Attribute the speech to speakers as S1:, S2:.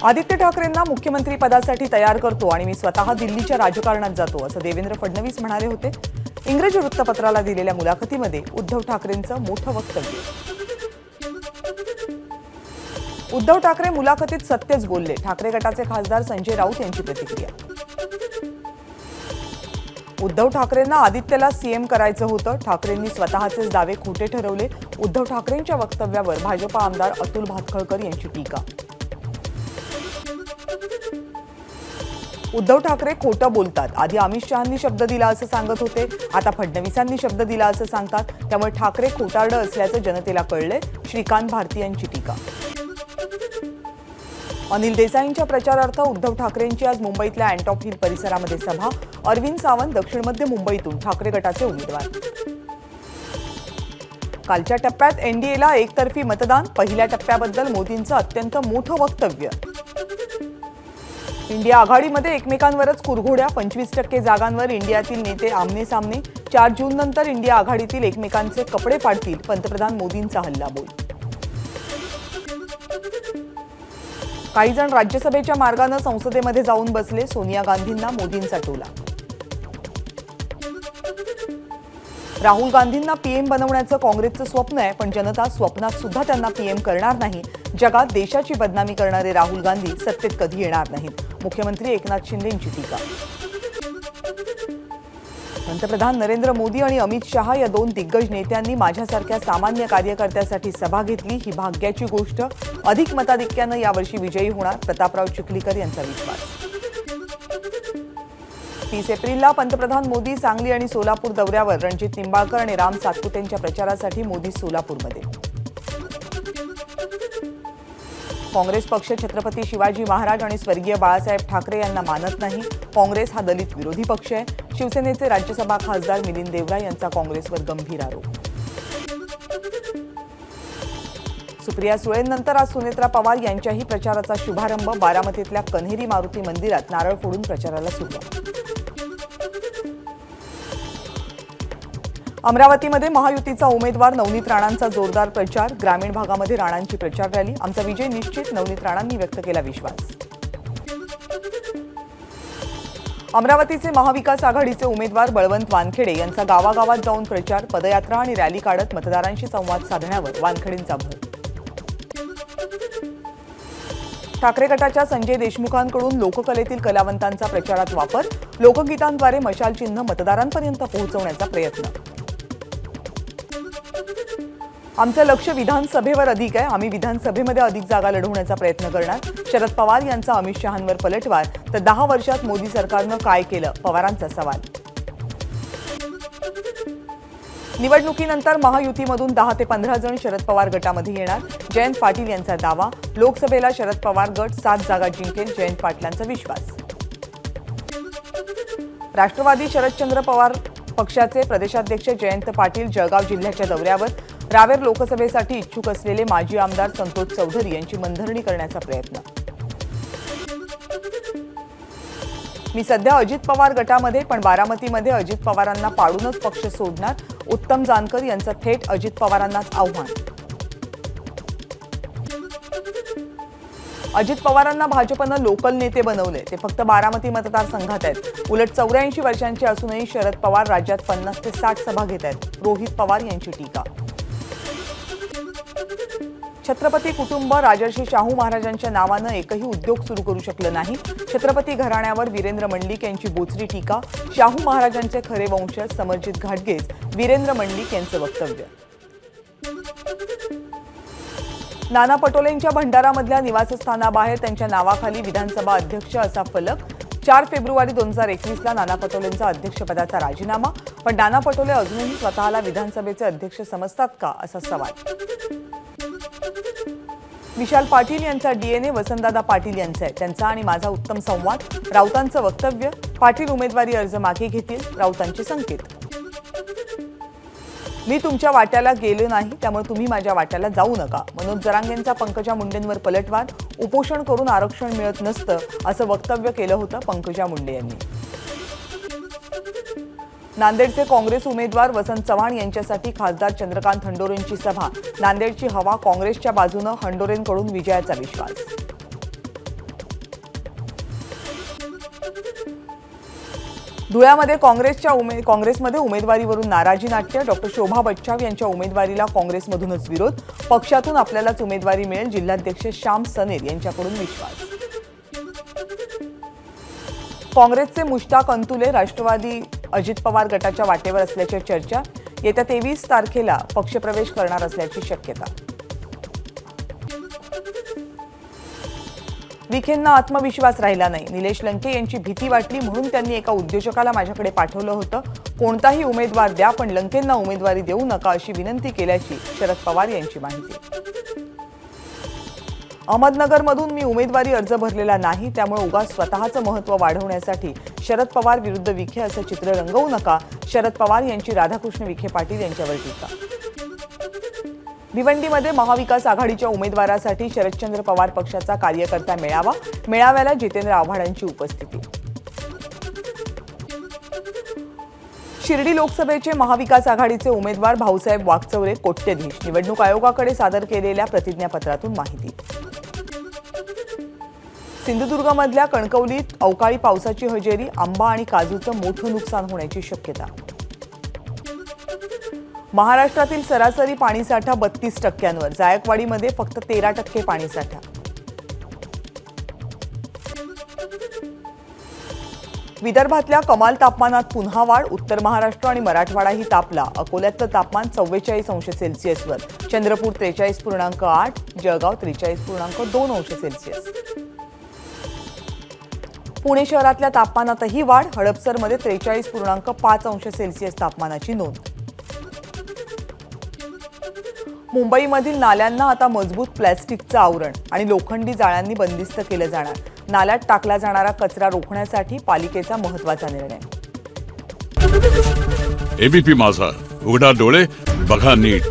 S1: आदित्य ठाकरेंना मुख्यमंत्री पदासाठी तयार करतो आणि मी स्वतः दिल्लीच्या राजकारणात जातो असं देवेंद्र फडणवीस म्हणाले होते। इंग्रजी वृत्तपत्राला दिलेल्या मुलाखतीमध्ये उद्धव ठाकरेंचं मोठं वक्तव्य। उद्धव ठाकरे मुलाखतीत सत्यच बोलले। ठाकरे गटाचे खासदार संजय राऊत यांची प्रतिक्रिया। उद्धव ठाकरेंना आदित्यला सीएम करायचं होतं। ठाकरेंनी स्वतःचेच दावे खोटे ठरवले। उद्धव ठाकरेंच्या वक्तव्यावर भाजपा आमदार अतुल भातखळकर यांची टीका। उद्धव ठाकरे खोटं बोलतात। आधी अमित शहांनी शब्द दिला असं सांगत होते, आता फडणवीसांनी शब्द दिला असं सांगतात। त्यामुळे ठाकरे खोटारडं असल्याचं जनतेला कळलंय। श्रीकांत भारती यांची टीका। अनिल देसाईंच्या प्रचारार्थ उद्धव ठाकरेंची आज मुंबईतल्या अँटॉप हिल परिसरामध्ये सभा। अरविंद सावंत दक्षिण मध्य मुंबईतून ठाकरे गटाचे उमेदवार। कालच्या टप्प्यात एनडीएला एकतर्फी मतदान। पहिल्या टप्प्याबद्दल मोदींचं अत्यंत मोठं वक्तव्य। इंडिया आघाडीमध्ये एकमेकांवरच कुरघोड्या। 25% जागांवर इंडियातील नेते आमने सामने। 4 जून नंतर इंडिया आघाडीतील एकमेकांचे कपडे फाडतील। पंतप्रधान मोदींचा हल्लाबोल। काही जण राज्यसभेच्या मार्गाने संसदेमध्ये जाऊन बसले। सोनिया गांधींना मोदींचा टोला। राहुल गांधींना पीएम बनवण्याचं काँग्रेसचं स्वप्न आहे, पण जनता स्वप्नात सुद्धा त्यांना पीएम करणार नाही। जगात देशाची बदनामी करणारे राहुल गांधी सत्तेत कधी येणार नाहीत। मुख्यमंत्री एकनाथ शिंदे यांची टीका। पंतप्रधान नरेंद्र मोदी आणि अमित शहा या 2 दिग्गज नेत्यांनी माझ्यासारख्या सामान्य कार्यकर्त्यासाठी सभा घेतली। ही भाग्याची गोष्ट। अधिक मताधिक्यानं यावर्षी विजयी होणार। प्रतापराव चिखलीकर यांचा विश्वास। 30 एप्रिलला पंतप्रधान मोदी सांगली आणि सोलापूर दौऱ्यावर। रणजित निंबाळकर आणि राम सातपुतेंच्या प्रचारासाठी मोदी सोलापूरमध्ये। काँग्रेस पक्ष छत्रपती शिवाजी महाराज आणि स्वर्गीय बाळासाहेब ठाकरे यांना मानत नाही। काँग्रेस हा दलित विरोधी पक्ष आहे। शिवसेनेचे राज्यसभा खासदार मिलिंद देवरा यांचा काँग्रेसवर गंभीर आरोप। सुप्रिया सुळेंनंतर आज सुनेत्रा पवार यांच्याही प्रचाराचा शुभारंभ। बारामतीतल्या कन्हेरी मारुती मंदिरात नारळ फोडून प्रचाराला सुरुवात। अमरावतीमध्ये महायुतीचा उमेदवार नवनीत राणांचा जोरदार प्रचार। ग्रामीण भागामध्ये राणांची प्रचार रॅली। आमचा विजय निश्चित, नवनीत राणांनी व्यक्त केला विश्वास। अमरावतीचे महाविकास आघाडीचे उमेदवार बळवंत वानखेडे यांचा गावागावात जाऊन प्रचार। पदयात्रा आणि रॅली काढत मतदारांशी संवाद साधण्यावर वानखेडेंचा भर। ठाकरे गटाच्या संजय देशमुखांकडून लोककलेतील कलावंतांचा प्रचारात वापर। लोकगीतांद्वारे मशाल चिन्ह मतदारांपर्यंत पोहोचवण्याचा प्रयत्न। आमचं लक्ष विधानसभेवर अधिक आहे। आम्ही विधानसभेमध्ये अधिक जागा लढवण्याचा प्रयत्न करणार। शरद पवार यांचा अमित शहांवर पलटवार। तर 10 वर्षात मोदी सरकारनं काय केलं, पवारांचा सवाल। निवडणुकीनंतर महायुतीमधून 10 ते 15 जण शरद पवार गटामध्ये येणार। जयंत पाटील यांचा दावा। लोकसभेला शरद पवार गट 7 जागा जिंकेल। जयंत पाटलांचा विश्वास। राष्ट्रवादी शरदचंद्र पवार पक्षाचे प्रदेशाध्यक्ष जयंत पाटील जळगाव जिल्ह्याच्या दौऱ्यावर। रावेर लोकसभेसाठी इच्छुक असलेले माजी आमदार संतोष चौधरी यांची मनधरणी करण्याचा प्रयत्न। मी सध्या अजित पवार गटामध्ये, पण बारामतीमध्ये अजित पवारांना पाडूनच पक्ष सोडणार। उत्तम जानकर यांचं थेट अजित पवारांनाच आव्हान। अजित पवारांना भाजपनं लोकल नेते बनवले। ते फक्त बारामती मतदारसंघात आहेत। उलट 84 वर्षांचे असूनही शरद पवार राज्यात 50 ते 60 सभा घेत आहेत। रोहित पवार यांची टीका। छत्रपती कुटुंब राजर्षी शाहू महाराजांच्या नावानं एकही उद्योग सुरू करू शकलं नाही। छत्रपती घराण्यावर वीरेंद्र मंडलिक यांची बोचरी टीका। शाहू महाराजांचे खरे वंशज समरजित घाटगेज वीरेंद्र मंडलिक यांचं वक्तव्य। नाना पटोलेंच्या भंडारामधल्या निवासस्थानाबाहेर त्यांच्या नावाखाली विधानसभा अध्यक्ष असा फलक। 4 फेब्रुवारी 2021ला नाना पटोलेंचा अध्यक्षपदाचा राजीनामा। पण नाना पटोले अजूनही स्वतःला विधानसभेचे अध्यक्ष समजतात का, असा सवाल। विशाल पाटील यांचा डीएनए वसंतदादा पाटील यांचा आहे। त्यांचा आणि माझा उत्तम संवाद। राऊतांचं वक्तव्य। पाटील उमेदवारी अर्ज मागे घेतील। राऊतांचे संकेत। मी तुमच्या वाट्याला गेलो नाही, त्यामुळे तुम्ही माझ्या वाट्याला जाऊ नका। मनोज जरांगेंचा पंकजा मुंडेंवर पलटवार। उपोषण करून आरक्षण मिळत नसतं असं वक्तव्य केलं होतं पंकजा मुंडे यांनी। नांदेडचे काँग्रेस उमेदवार वसंत चव्हाण यांच्यासाठी खासदार चंद्रकांत हंडोरेंची सभा। नांदेडची हवा काँग्रेसच्या बाजूने, हंडोरेंकडून विजयाचा विश्वास। धुळ्यामध्ये काँग्रेसमध्ये उमेदवारीवरून नाराजी नाट्य. डॉक्टर शोभा बच्छाव यांच्या उमेदवारीला काँग्रेसमधूनच विरोध. पक्षातून आपल्यालाच उमेदवारी मिळेल. जिल्हाध्यक्ष श्याम सनेर यांच्याकडून विश्वास. काँग्रेसचे मुश्ताक अंतुले राष्ट्रवादी अजित पवार गटाच्या वाटेवर असल्याच्या चर्चा. येत्या 23 तारखेला पक्षप्रवेश करणार असल्याची शक्यता. विखेंना आत्मविश्वास राहिला नाही. निलेश लंके यांची भीती वाटली म्हणून त्यांनी एका उद्योजकाला माझ्याकडे पाठवलं होतं. कोणताही उमेदवार द्या पण लंकेंना उमेदवारी देऊ नका अशी विनंती केल्याची शरद पवार यांची माहिती. अहमदनगरमधून मी उमेदवारी अर्ज भरलेला नाही, त्यामुळे उगाच स्वतःचं महत्त्व वाढवण्यासाठी शरद पवार विरुद्ध विखे असं चित्र रंगवू नका. शरद पवार यांची राधाकृष्ण विखे पाटील यांच्यावर टीका. भिवंडीमध्ये महाविकास आघाडीच्या उमेदवारासाठी शरदचंद्र पवार पक्षाचा कार्यकर्ता मेळावा. मेळाव्याला जितेंद्र आव्हाडांची उपस्थिती. शिर्डी लोकसभेचे महाविकास आघाडीचे उमेदवार भाऊसाहेब वाकचौरे कोट्यधीश. निवडणूक आयोगाकडे सादर केलेल्या प्रतिज्ञापत्रातून माहिती. सिंधुदुर्गमधल्या कणकवलीत अवकाळी पावसाची हजेरी. आंबा आणि काजूचं मोठं नुकसान होण्याची शक्यता. महाराष्ट्रातील सरासरी पाणीसाठा 32%. जायकवाडीमध्ये फक्त 13% पाणीसाठा. विदर्भातल्या कमाल तापमानात पुन्हा वाढ. उत्तर महाराष्ट्र आणि मराठवाडाही तापला. अकोल्यातलं तापमान 44 अंश सेल्सिअसवर. चंद्रपूर 43.8, जळगाव 43.2 अंश सेल्सिअस. पुणे शहरातल्या तापमानातही वाढ. हडपसरमध्ये 43.5 अंश सेल्सिअस तापमानाची नोंद. मुंबईमधील नाल्यांना आता मजबूत प्लॅस्टिकचं आवरण आणि लोखंडी जाळ्यांनी बंदिस्त केलं जाणार. नाल्यात टाकला जाणारा कचरा रोखण्यासाठी पालिकेचा महत्त्वाचा निर्णय.
S2: एबीपी माझा, उघडा डोळे बघा नीट.